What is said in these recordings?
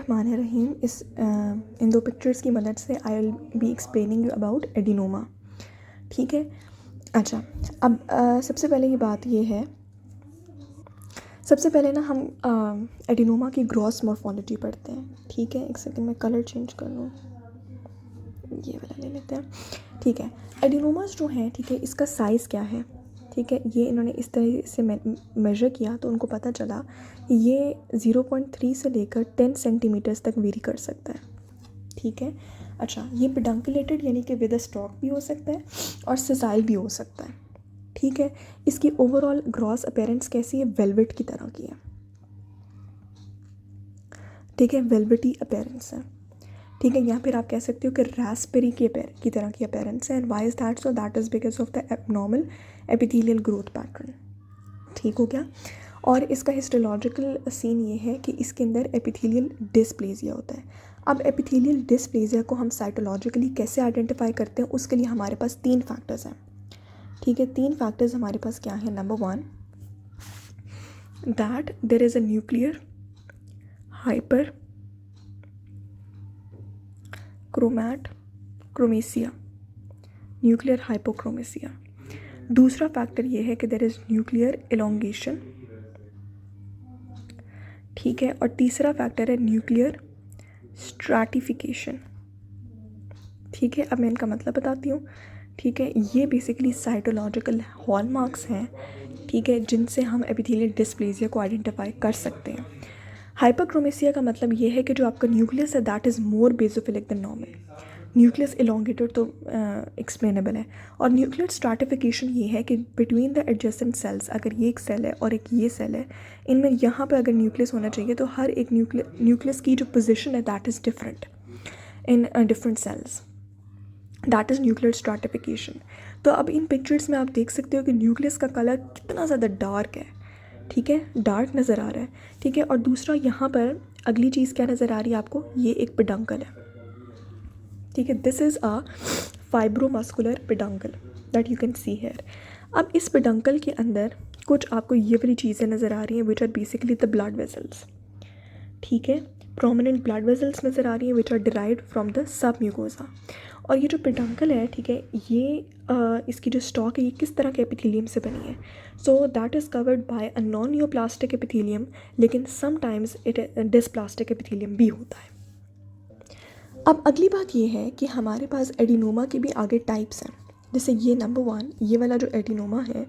बिस्मिल्लाहिर्रहमानिर्रहीम। इन दो पिक्चर्स की मदद से I will be explaining you about adenoma. ठीक है। अच्छा, अब सबसे पहले ये बात ये है, सबसे पहले ना हम एडिनोमा की ग्रॉस मॉर्फोलॉजी पढ़ते हैं। ठीक है, एक सेकंड में कलर चेंज कर लूँ, ये वाला ले लेते हैं। ठीक है, एडिनोमास जो हैं, ठीक है, इसका साइज़ क्या है। ठीक है, ये इन्होंने इस तरह से मेजर किया तो उनको पता चला ये 0.3 से लेकर 10 सेंटीमीटर्स तक वेरी कर सकता है। ठीक है। अच्छा, ये पेडंकुलेटेड यानी कि विद अ स्टॉक भी हो सकता है और सिजाइल भी हो सकता है। ठीक है, इसकी ओवरऑल ग्रॉस अपीयरेंस कैसी है, वेलवेट की तरह की है। ठीक है, वेलवेटी अपीयरेंस है। ठीक है, या फिर आप कह सकते हो कि रास्पबेरी की तरह की अपीयरेंस है। And why is that? So that is because of the abnormal epithelial growth pattern. ठीक हो गया। और इसका हिस्टोलॉजिकल सीन ये है कि इसके अंदर एपिथेलियल डिस्प्लेजिया होता है। अब एपिथेलियल डिस्प्लेजिया को हम साइटोलॉजिकली कैसे आइडेंटिफाई करते हैं, उसके लिए हमारे पास 3 फैक्टर्स हैं। ठीक है, 3 फैक्टर्स हमारे पास क्या है। Number 1, that there is a nuclear hyperchromasia, nuclear hypochromasia. दूसरा फैक्टर ये है कि देयर इज़ न्यूक्लियर एलोंगेशन। ठीक है, और तीसरा फैक्टर है न्यूक्लियर स्ट्रैटिफिकेशन। ठीक है, अब मैं इनका मतलब बताती हूँ। ठीक है, ये बेसिकली साइटोलॉजिकल हॉलमार्क्स हैं, ठीक है, जिनसे हम एपिथेलियल डिस्प्लेजिया को आइडेंटिफाई कर सकते हैं। हाइपरक्रोमेसिया का मतलब ये है कि जो आपका न्यूक्लियस है that is more basophilic than normal. Nucleus elongated तो एक्सप्लेनेबल है। और न्यूक्लियर स्ट्रैटिफिकेशन ये है कि बिटवीन द एडजेसेंट सेल्स, अगर ये एक सेल है और एक ये सेल है, इनमें यहाँ पर अगर न्यूक्लियस होना चाहिए तो हर एक न्यूक्लियस की जो पोजिशन है that is different in different cells. That is nuclear stratification. तो अब इन पिक्चर्स में आप देख सकते हो कि न्यूक्लियस का कलर कितना ज़्यादा डार्क है। ठीक है, डार्क नज़र आ रहा है। ठीक है, और दूसरा यहाँ पर अगली चीज़ क्या नज़र आ रही है आपको, ये एक पेडंकल है। ठीक है, this is a fibromuscular peduncle that you can see here. अब इस पेडंकल के अंदर कुछ आपको ये वाली चीज़ें नज़र आ रही हैं which are basically the blood vessels. ठीक है, प्रोमिनेंट ब्लड वेसल्स नज़र आ रही हैं which are derived from the submucosa. और ये जो पेडंकल है, ठीक है, ये इसकी जो स्टॉक है ये किस तरह के एपिथेलियम से बनी है। सो that is covered by a non neoplastic epithelium, लेकिन समटाइम्स इट डिस्प्लास्टिक एपिथेलियम भी होता है। अब अगली बात ये है कि हमारे पास एडिनोमा के भी आगे टाइप्स हैं। जैसे ये नंबर 1, ये वाला जो एडिनोमा है,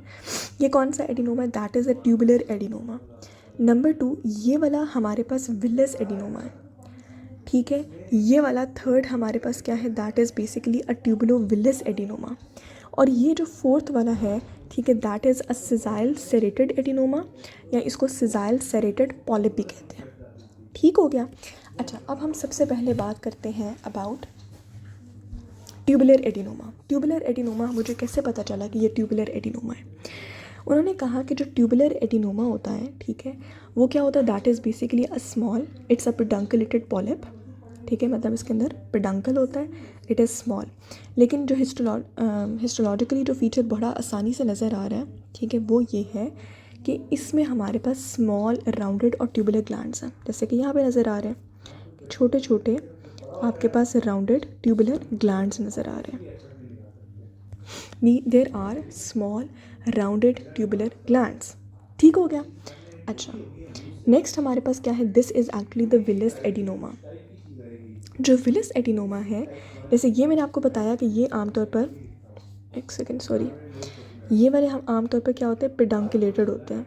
ये कौन सा एडिनोमा है, that is a tubular adenoma. Number 2, ये वाला हमारे पास विलस एडिनोमा है। ठीक है, ये वाला थर्ड हमारे पास क्या है, that is basically a tubulo villous adenoma. और ये जो फोर्थ वाला है, ठीक है, that is a sessile serrated adenoma, या इसको सिजाइल सेरेटेड पॉलिप भी कहते हैं। ठीक हो गया। अच्छा, अब हम सबसे पहले बात करते हैं about tubular adenoma. Tubular adenoma मुझे कैसे पता चला कि ये ट्यूबुलर एडिनोमा है। उन्होंने कहा कि जो ट्यूबुलर एडिनोमा होता है, ठीक है, वो क्या होता है, that is basically a small, it's a पेडंकुलेटेड polyp. ठीक है, मतलब इसके अंदर पेडंकल होता है, इट इज़ स्मॉल। लेकिन जो हिस्टोलॉजिकली जो फीचर बड़ा आसानी से नज़र आ रहा है, ठीक है, वो ये है कि इसमें हमारे पास स्मॉल राउंडेड और ट्यूबुलर ग्लैंड्स हैं। जैसे कि यहाँ पे नज़र आ रहे हैं छोटे छोटे आपके पास राउंडेड ट्यूबुलर ग्लैंड्स नज़र आ रहे हैं। There are small rounded tubular glands. ठीक हो गया। अच्छा, नेक्स्ट हमारे पास क्या है, this is actually the villous adenoma. जो विलस एडिनोमा है, जैसे ये मैंने आपको बताया कि ये आमतौर पर, एक सेकेंड सॉरी, ये वाले हम आमतौर पर क्या होते हैं, पेडंकुलेटेड होते हैं,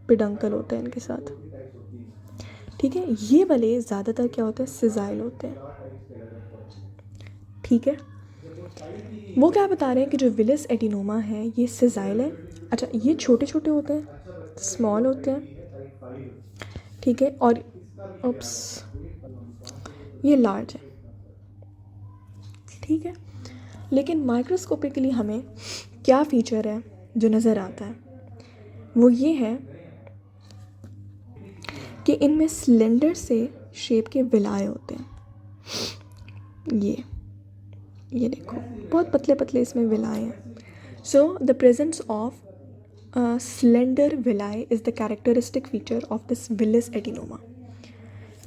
पेडंकल होते हैं इनके साथ। ठीक है, ये वाले ज़्यादातर क्या होते हैं, सिजाइल होते हैं। ठीक है, वो क्या बता रहे हैं कि जो विलस एडिनोमा है ये सिजाइल है। अच्छा, ये छोटे छोटे होते हैं, स्मॉल होते हैं। ठीक है, और उप्स, ये लार्ज है। ठीक है, लेकिन माइक्रोस्कोपिकली हमें क्या फ़ीचर है जो नज़र आता है, वो ये है कि इनमें सिलेंडर से शेप के विलाय होते हैं। ये देखो, बहुत पतले पतले इसमें विलाय हैं। So the presence of slender villi is the characteristic feature of this villus adenoma.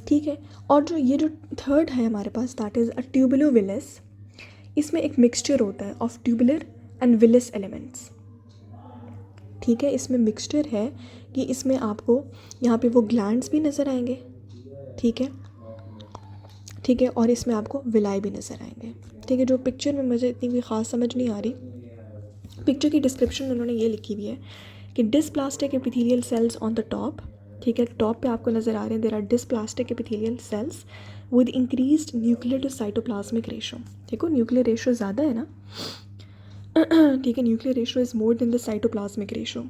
ठीक है। और जो थर्ड है हमारे पास, दैट इज़ अ ट्यूबुलोविलस। इसमें एक मिक्सचर होता है of tubular and villous elements. ठीक है, इसमें मिक्सचर है कि इसमें आपको यहाँ पे वो ग्लैंड्स भी नज़र आएंगे। ठीक है, ठीक है, और इसमें आपको विलाई भी नज़र आएंगे। ठीक है, जो पिक्चर में मुझे इतनी भी ख़ास समझ नहीं आ रही, पिक्चर की डिस्क्रिप्शन में उन्होंने ये लिखी हुई है कि dysplastic epithelial cells on the top. ठीक है, टॉप पे आपको नज़र आ रहे हैं there are dysplastic epithelial cells with increased nuclear to cytoplasmic ratio. देखो न्यूक्लियर रेशो ज़्यादा है ना, ठीक है, nuclear ratio is more than the cytoplasmic ratio.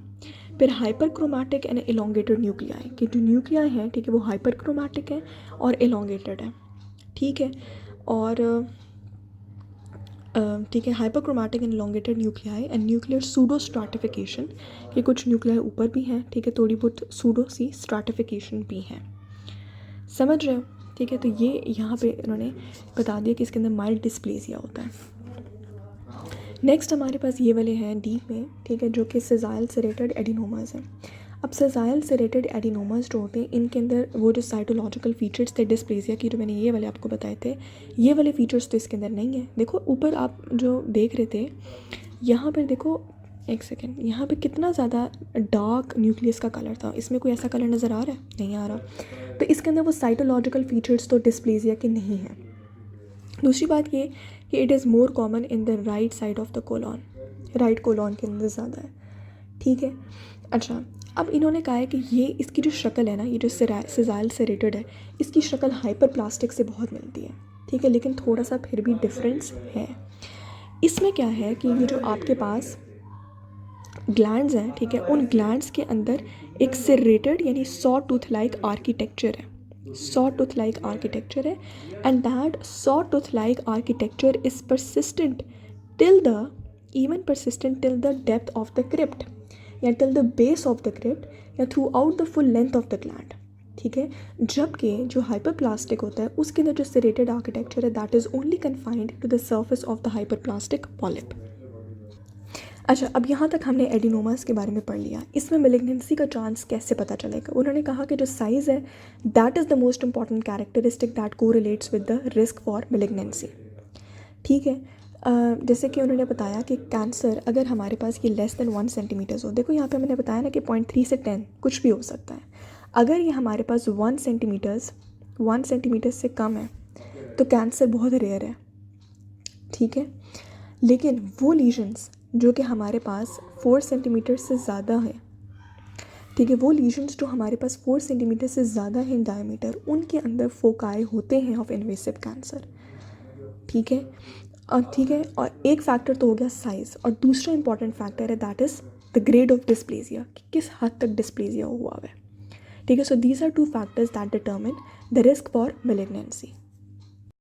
फिर हाइपरक्रोमैटिक एंड एलोंगेटेड न्यूक्लियाई, कि जो न्यूक्लियाई हैं, ठीक है, वो हाइपरक्रोमैटिक है और एलोंगेटेड है। ठीक है, और ठीक है, hyperchromatic and elongated nuclei and nuclear pseudo stratification, कि कुछ न्यूक्लियाई ऊपर भी हैं, ठीक है, थोड़ी बहुत सूडो सी स्ट्रैटिफिकेशन भी हैं। समझ रहे हो? ठीक है, तो ये यहाँ पे इन्होंने बता दिया कि इसके अंदर माइल्ड डिस्प्लेसिया होता है। नेक्स्ट हमारे पास ये वाले हैं डी में, ठीक है, जो कि सेजाइल सेरेटेड एडिनोमास हैं। अब सेजाइल सेरेटेड एडिनोमास जो होते हैं, इनके अंदर वो जो साइटोलॉजिकल फीचर्स थे डिस्प्लेसिया की, जो मैंने ये वाले आपको बताए थे, ये वाले फीचर्स तो इसके अंदर नहीं है। देखो ऊपर आप जो देख रहे थे, यहाँ पर देखो, एक सेकेंड, यहाँ पे कितना ज़्यादा डार्क न्यूक्लियस का कलर था, इसमें कोई ऐसा कलर नज़र आ रहा है? नहीं आ रहा। तो इसके अंदर वो साइटोलॉजिकल फीचर्स तो डिस्प्लेसिया के नहीं हैं। दूसरी बात ये कि it is more common in the right side of the colon, right colon के अंदर ज़्यादा है। ठीक है, अच्छा, अब इन्होंने कहा है कि ये इसकी जो शक्ल है ना, ये जो सेजाइल सेरेटेड है, इसकी शक्ल हाइपरप्लास्टिक से बहुत मिलती है। ठीक है, लेकिन थोड़ा सा फिर भी डिफरेंस है। इसमें क्या है कि ये जो आपके पास ग्लैंड्स हैं, ठीक है, उन ग्लैंड्स के अंदर एक सेरेटेड यानी सॉ टूथ लाइक आर्किटेक्चर है, सॉ टूथ लाइक आर्किटेक्चर है, and that saw tooth like architecture is persistent till the even persistent till the depth of the crypt, या till the base of the crypt, या throughout the full length of the gland। ठीक है, जबकि जो hyperplastic होता है उसके अंदर जो सेरेटेड आर्किटेक्चर है that is only confined to the surface of the hyperplastic polyp. अच्छा, अब यहाँ तक हमने एडिनोमास के बारे में पढ़ लिया। इसमें मेलिग्नेंसी का चांस कैसे पता चलेगा? उन्होंने कहा कि जो साइज़ है that is the most important characteristic that correlates with the risk for malignancy. ठीक है, जैसे कि उन्होंने बताया कि कैंसर अगर हमारे पास ये लेस देन 1 सेंटीमीटर्स हो, देखो यहाँ पे मैंने बताया ना कि 0.3 से 10 कुछ भी हो सकता है। अगर ये हमारे पास 1 सेंटीमीटर से कम है तो कैंसर बहुत रेयर है। ठीक है, लेकिन वो लीजन्स जो कि हमारे पास 4 सेंटीमीटर से ज़्यादा है, ठीक है, वो लीजन्स जो हमारे पास 4 सेंटीमीटर से ज़्यादा है डायमीटर, उनके अंदर फोकाई होते हैं ऑफ इन्वेसिव कैंसर। ठीक है, ठीक है, और एक फैक्टर तो हो गया साइज़, और दूसरा इंपॉर्टेंट फैक्टर है that is the grade of dysplasia, कि किस हद तक डिस्प्लेसिया हुआ है। ठीक है, so these are 2 factors that determine the risk for malignancy.